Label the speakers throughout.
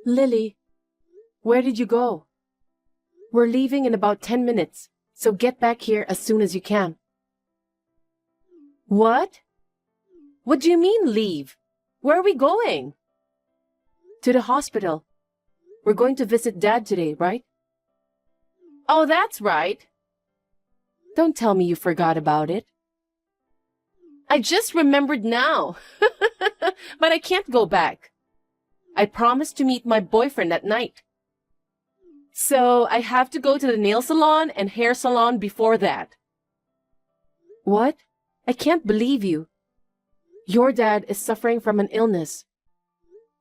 Speaker 1: Lily, where did you go? We're leaving in about 10 minutes, so get back here as soon as you can. What? What do you mean leave? Where are we going? To the hospital. We're going to visit Dad today, right? Oh, that's right. Don't tell me you forgot about it. I just remembered now. But I can't go back. I promised to meet my boyfriend at night. So I have to go to the nail salon and hair salon before that. What? I can't believe you. Your dad is suffering from an illness.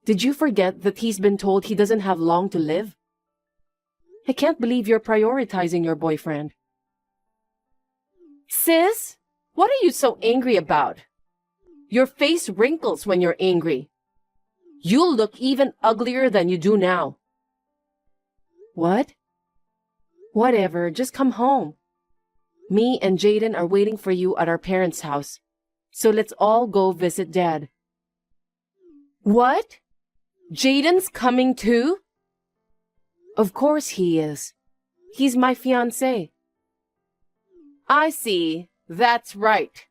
Speaker 1: Did you forget that he's been told he doesn't have long to live? I can't believe you're prioritizing your boyfriend. Sis, what are you so angry about? Your face wrinkles when you're angry. You'll look even uglier than you do now. What? Whatever, just come home. Me and Jaden are waiting for you at our parents' house. So let's all go visit Dad. What? Jaden's coming too? Of course he is. He's my fiancé. I see. That's right.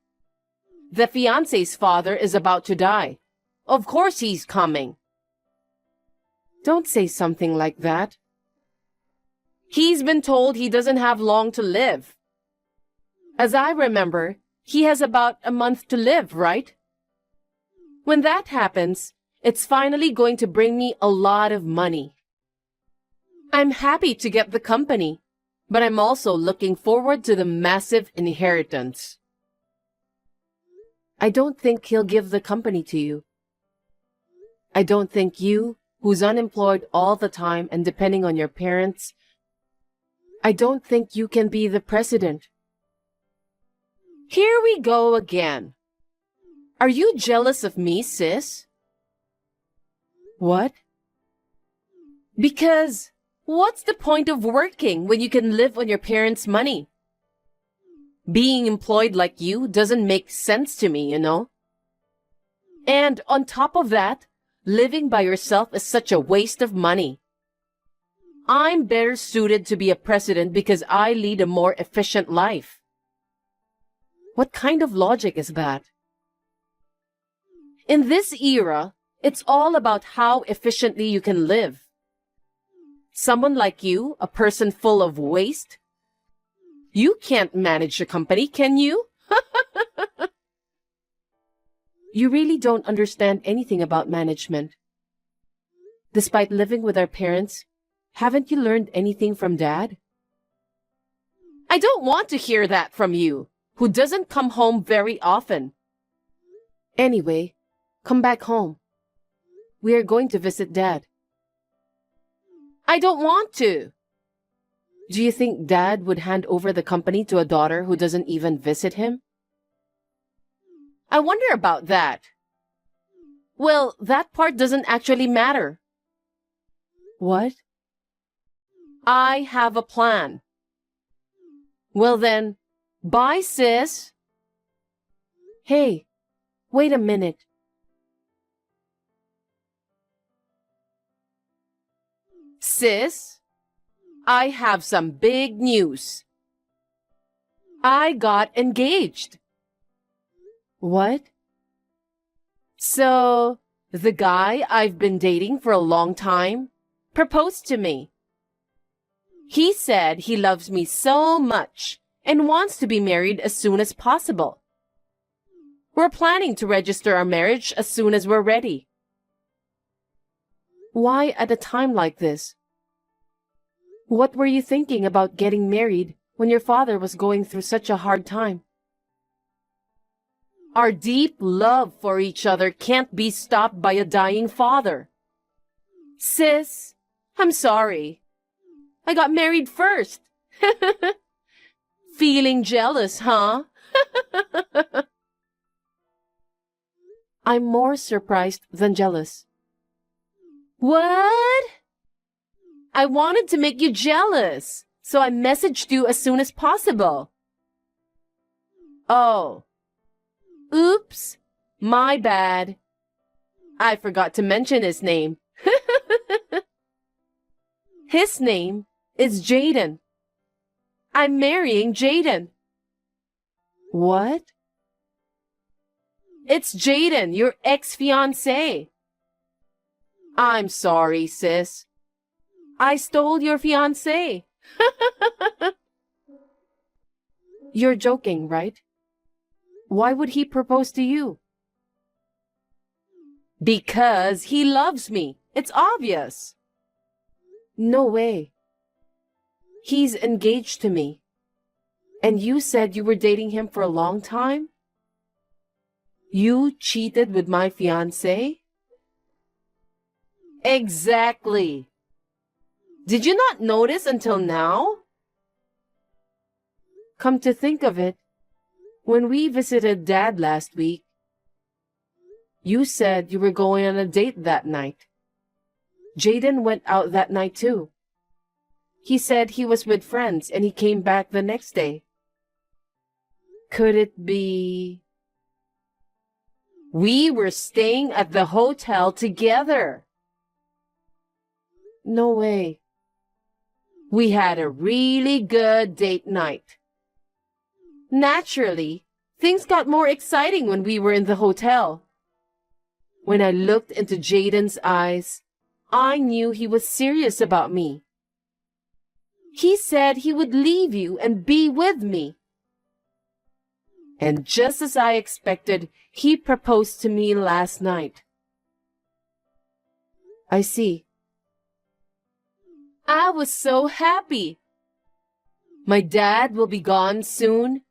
Speaker 1: The fiancé's father is about to die. Of course he's coming. Don't say something like that. He's been told he doesn't have long to live. As I remember, he has about a month to live, right? When that happens, it's finally going to bring me a lot of money. I'm happy to get the company, but I'm also looking forward to the massive inheritance. I don't think he'll give the company to you. I don't think you, who's unemployed all the time and depending on your parents, I don't think you can be the president. Here we go again. Are you jealous of me, sis? What? Because what's the point of working when you can live on your parents' money? Being employed like you doesn't make sense to me, you know? And on top of that, living by yourself is such a waste of money. I'm better suited to be a president because I lead a more efficient life. What kind of logic is that? In this era, it's all about how efficiently you can live. Someone like you, a person full of waste, you can't manage a company, can you? You really don't understand anything about management. Despite living with our parents, haven't you learned anything from Dad? I don't want to hear that from you, who doesn't come home very often. Anyway, come back home. We are going to visit Dad. I don't want to. Do you think Dad would hand over the company to a daughter who doesn't even visit him? I wonder about that. Well, that part doesn't actually matter. What? I have a plan. Well then, bye, sis. Hey, wait a minute. Sis, I have some big news. I got engaged. What? So, the guy I've been dating for a long time proposed to me. He said he loves me so much and wants to be married as soon as possible. We're planning to register our marriage as soon as we're ready. Why at a time like this? What were you thinking about getting married when your father was going through such a hard time? Our deep love for each other can't be stopped by a dying father. Sis, I'm sorry. I got married first. Feeling jealous, huh? I'm more surprised than jealous. What? I wanted to make you jealous, so I messaged you as soon as possible. Oh. Oops. My bad. I forgot to mention his name. His name is Jaden. I'm marrying Jaden. What? It's Jaden, your ex-fiancé. I'm sorry, sis. I stole your fiancé. You're joking, right? Why would he propose to you? Because he loves me. It's obvious. No way. He's engaged to me. And you said you were dating him for a long time? You cheated with my fiancé? Exactly. Did you not notice until now? Come to think of it, when we visited Dad last week, you said you were going on a date that night. Jaden went out that night too. He said he was with friends and he came back the next day. Could it be... We were staying at the hotel together. No way. We had a really good date night. Naturally, things got more exciting when we were in the hotel. When I looked into Jaden's eyes, I knew he was serious about me. He said he would leave you and be with me. And just as I expected, he proposed to me last night. I see. I was so happy. My dad will be gone soon.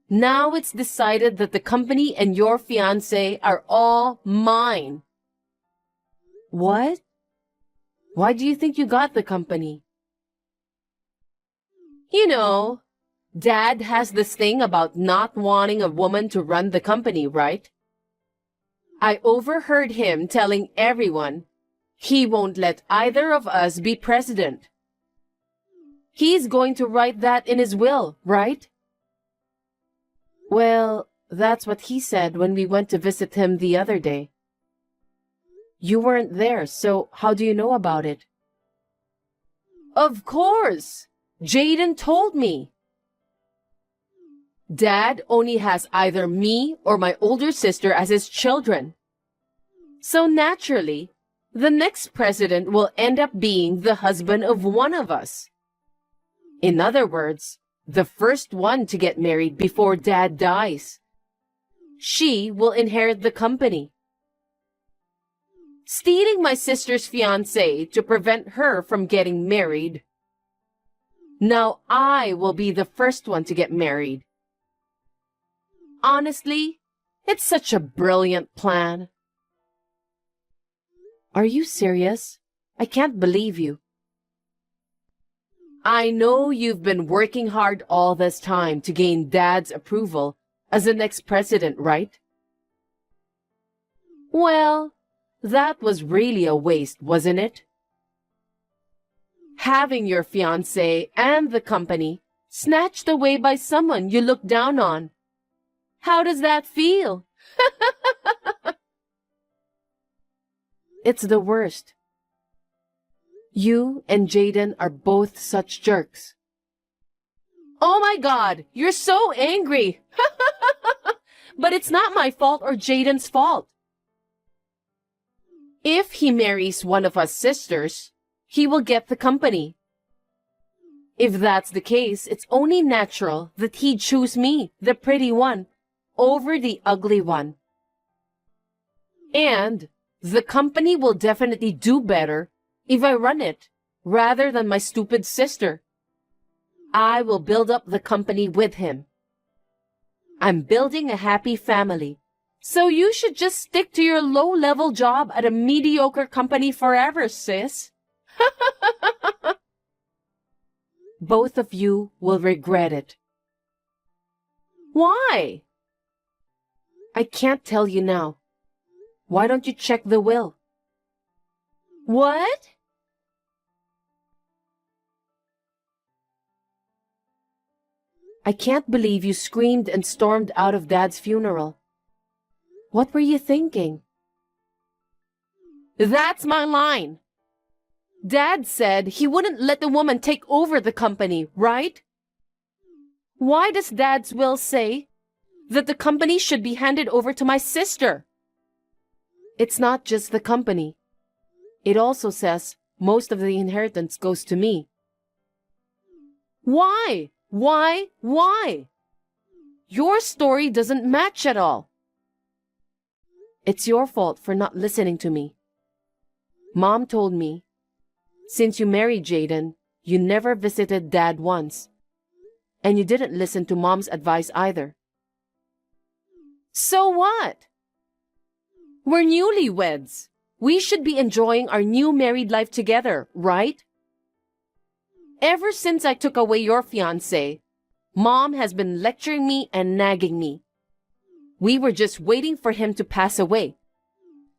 Speaker 1: Now it's decided that the company and your fiancé are all mine. What? Why do you think you got the company? You know, Dad has this thing about not wanting a woman to run the company, right? I overheard him telling everyone he won't let either of us be president. He's going to write that in his will, right? Well, that's what he said when we went to visit him the other day. You weren't there, so how do you know about it? Of course! Jaden told me. Dad only has either me or my older sister as his children. So naturally, the next president will end up being the husband of one of us. In other words, the first one to get married before Dad dies. She will inherit the company. Stealing my sister's fiancé to prevent her from getting married. Now I will be the first one to get married. Honestly, it's such a brilliant plan. Are you serious? I can't believe you. I know you've been working hard all this time to gain Dad's approval as the next president, right? Well, that was really a waste, wasn't it? Having your fiancé and the company snatched away by someone you look down on. How does that feel? It's the worst. You and Jaden are both such jerks. Oh my God, you're so angry. But it's not my fault or Jaden's fault. If he marries one of us sisters, he will get the company. If that's the case, it's only natural that he'd choose me, the pretty one, over the ugly one. And the company will definitely do better if I run it, rather than my stupid sister. I will build up the company with him. I'm building a happy family, so you should just stick to your low-level job at a mediocre company forever, sis. Both of you will regret it. Why? I can't tell you now. Why don't you check the will? What? I can't believe you screamed and stormed out of Dad's funeral. What were you thinking? That's my line. Dad said he wouldn't let the woman take over the company, right? Why does Dad's will say that the company should be handed over to my sister? It's not just the company. It also says most of the inheritance goes to me. Why? Why? Your story doesn't match at all. It's your fault for not listening to me. Mom told me, since you married Jaden, you never visited Dad once. And you didn't listen to Mom's advice either. So what? We're newlyweds. We should be enjoying our new married life together, right? Ever since I took away your fiancé, Mom has been lecturing me and nagging me. We were just waiting for him to pass away,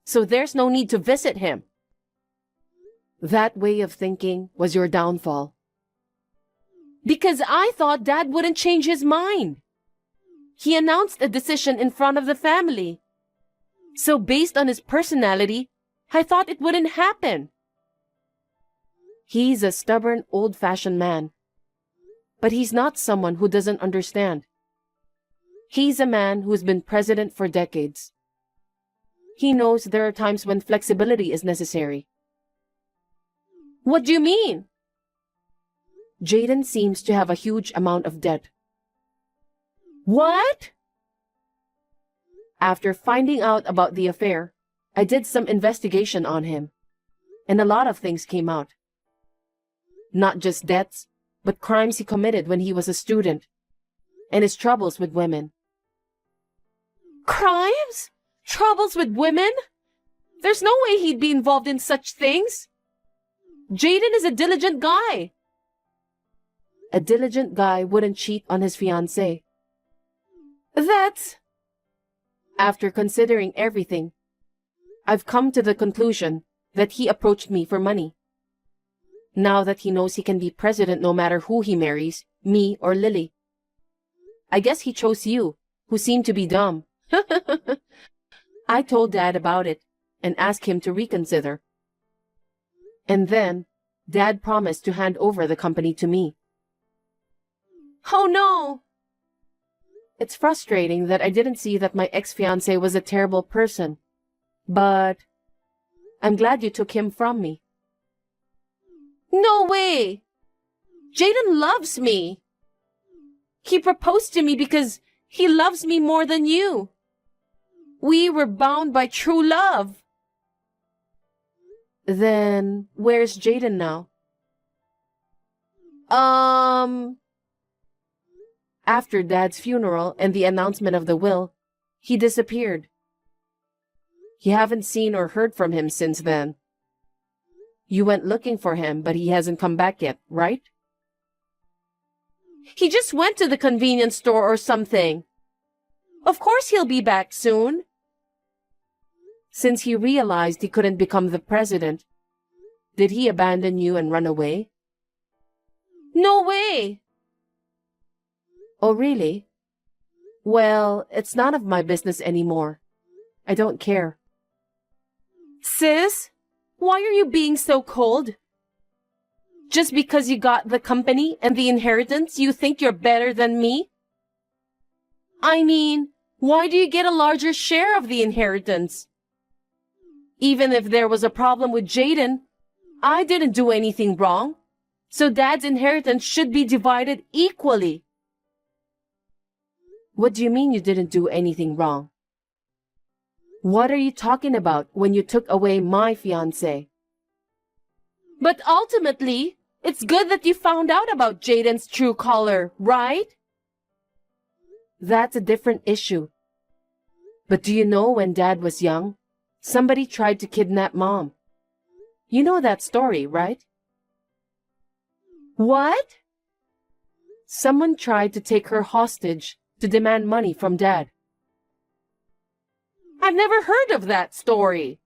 Speaker 1: so there's no need to visit him. That way of thinking was your downfall. Because I thought Dad wouldn't change his mind. He announced a decision in front of the family. So based on his personality, I thought it wouldn't happen. He's a stubborn, old-fashioned man. But he's not someone who doesn't understand. He's a man who's been president for decades. He knows there are times when flexibility is necessary. What do you mean? Jaden seems to have a huge amount of debt. What? After finding out about the affair, I did some investigation on him, and a lot of things came out. Not just debts, but crimes he committed when he was a student, and his troubles with women. Crimes? Troubles with women? There's no way he'd be involved in such things. Jaden is a diligent guy. A diligent guy wouldn't cheat on his fiancée. That's... After considering everything, I've come to the conclusion that he approached me for money. Now that he knows he can be president no matter who he marries, me or Lily. I guess he chose you, who seem to be dumb. I told Dad about it and asked him to reconsider. And then, Dad promised to hand over the company to me. Oh no! It's frustrating that I didn't see that my ex-fiancé was a terrible person. But I'm glad you took him from me. No way! Jaden loves me. He proposed to me because he loves me more than you. We were bound by true love. Then, where's Jaden now? After Dad's funeral and the announcement of the will, he disappeared. You haven't seen or heard from him since then. You went looking for him, but he hasn't come back yet, right? He just went to the convenience store or something. Of course he'll be back soon. Since he realized he couldn't become the president, did he abandon you and run away? No way! Oh, really? Well, it's none of my business anymore. I don't care. Sis, why are you being so cold? Just because you got the company and the inheritance, you think you're better than me? I mean, why do you get a larger share of the inheritance? Even if there was a problem with Jaden, I didn't do anything wrong, so Dad's inheritance should be divided equally. What do you mean you didn't do anything wrong? What are you talking about when you took away my fiancé? But ultimately, it's good that you found out about Jaden's true color, right? That's a different issue. But do you know when Dad was young, somebody tried to kidnap Mom? You know that story, right? What? Someone tried to take her hostage to demand money from Dad. I've never heard of that story.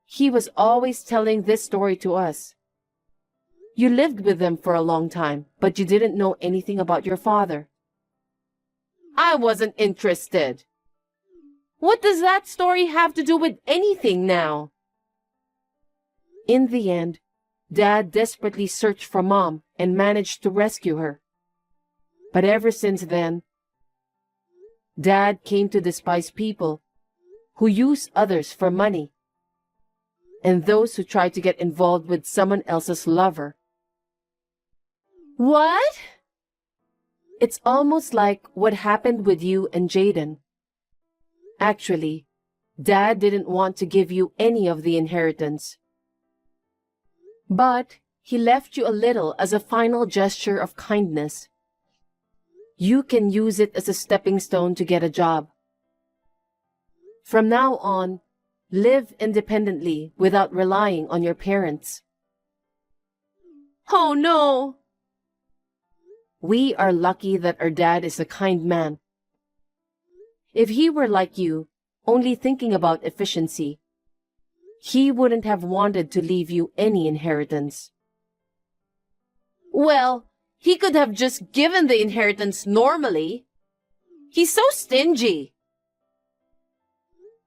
Speaker 1: He was always telling this story to us. You lived with them for a long time, but you didn't know anything about your father. I wasn't interested. What does that story have to do with anything now? In the end, Dad desperately searched for Mom and managed to rescue her. But ever since then, Dad came to despise people who use others for money and those who try to get involved with someone else's lover. What? It's almost like what happened with you and Jaden. Actually, Dad didn't want to give you any of the inheritance. But he left you a little as a final gesture of kindness. You can use it as a stepping stone to get a job. From now on, live independently without relying on your parents. Oh no! We are lucky that our dad is a kind man. If he were like you, only thinking about efficiency, he wouldn't have wanted to leave you any inheritance. Well, he could have just given the inheritance normally. He's so stingy.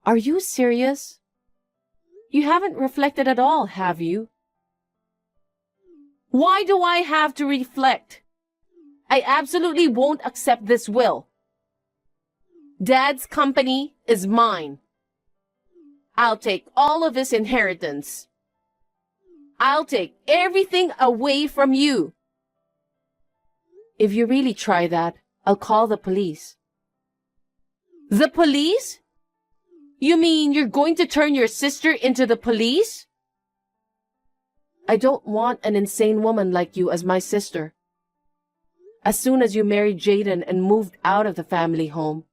Speaker 1: Are you serious? You haven't reflected at all, have you? Why do I have to reflect? I absolutely won't accept this will. Dad's company is mine. I'll take all of his inheritance. I'll take everything away from you. If you really try that, I'll call the police. The police? You mean you're going to turn your sister into the police? I don't want an insane woman like you as my sister. As soon as you married Jaden and moved out of the family home,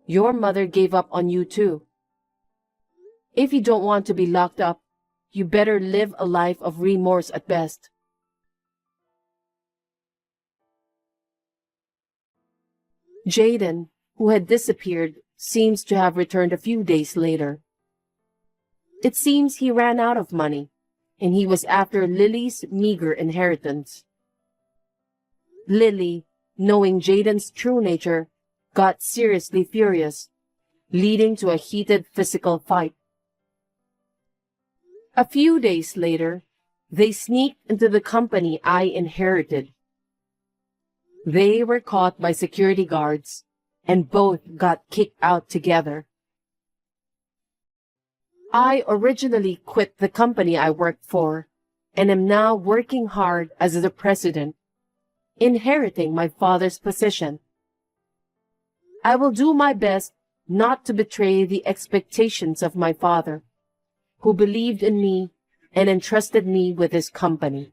Speaker 1: your mother gave up on you too. If you don't want to be locked up, you better live a life of remorse at best. Jaden, who had disappeared, seems to have returned a few days later. It seems he ran out of money, and he was after Lily's meager inheritance. Lily, knowing Jaden's true nature, got seriously furious, leading to a heated physical fight. A few days later, they sneaked into the company I inherited. They were caught by security guards, and both got kicked out together. I originally quit the company I worked for, and am now working hard as the president, inheriting my father's position. I will do my best not to betray the expectations of my father, who believed in me and entrusted me with his company.